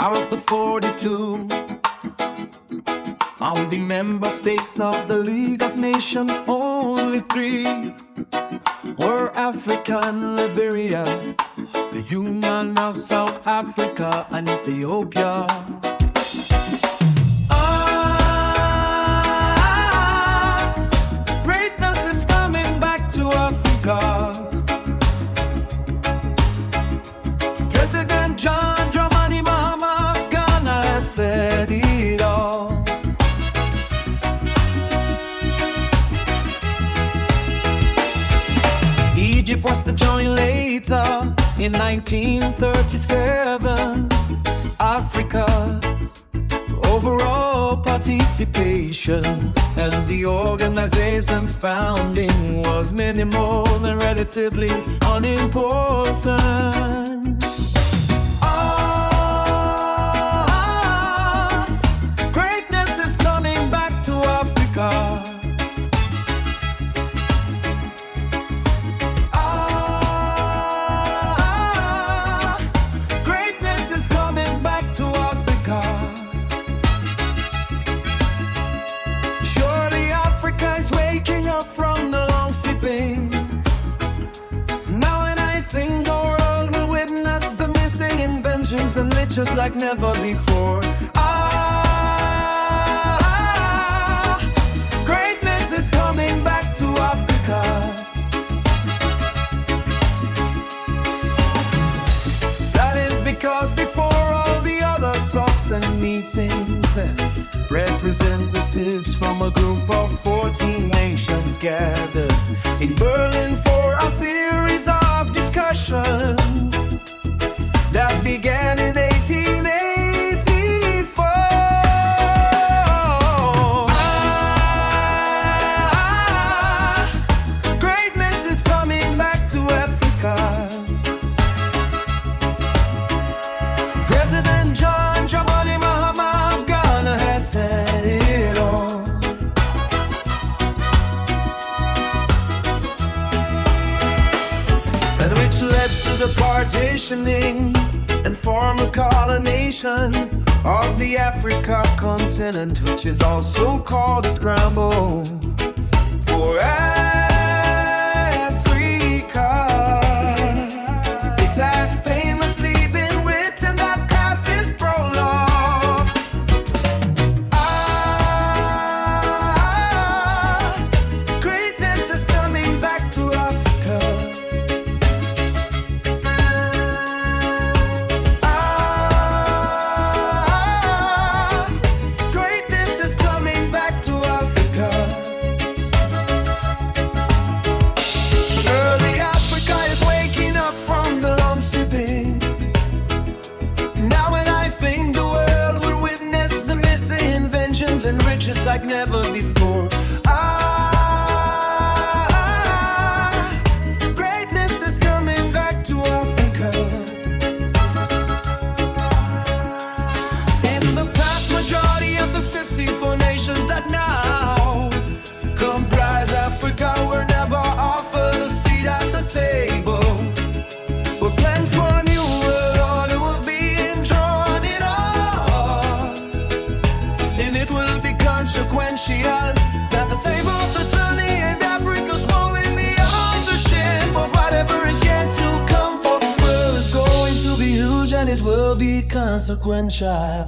Out of the 42 founding member states of the League of Nations, only 3 were African: Liberia, the Union of South Africa, and Ethiopia. Greatness is coming back to Africa. President John Dramani Mahama of Ghana has said it all. Egypt was to join later in 1937. Africa's overall participation and the organization's founding was minimal and relatively unimportant. Greatness is coming back to Africa. From the long sleeping. Now when I think the world will witness the missing inventions and riches like never before. Greatness is coming back to Africa. That is because before all the other talks and meetings, representatives from a group of 14 nations gathered in Berlin for a series of discussions that began in 1884. Greatness is coming back to Africa. President John Dramani Mahama of Ghana has said it all. And which led to the partitioning and formal colonization of the Africa continent, which is also called a scramble for Africa. It has famously been written that past is prologue. Greatness is coming back to Africa. Greatness is coming back to Africa. Surely Africa is waking up from the lump sleeping. Now when I think the world will witness the missing inventions and riches like never before. Greatness is coming back to Africa. In the past, majority of the 54 nations that now comprise Africa were never offered a seat at the table. But plans for a new world order were being drawn in all. And it will be consequential that the tables are turning and Africa's rolling the authorship of whatever is yet to come. Folks, world is going to be huge and it will be consequential.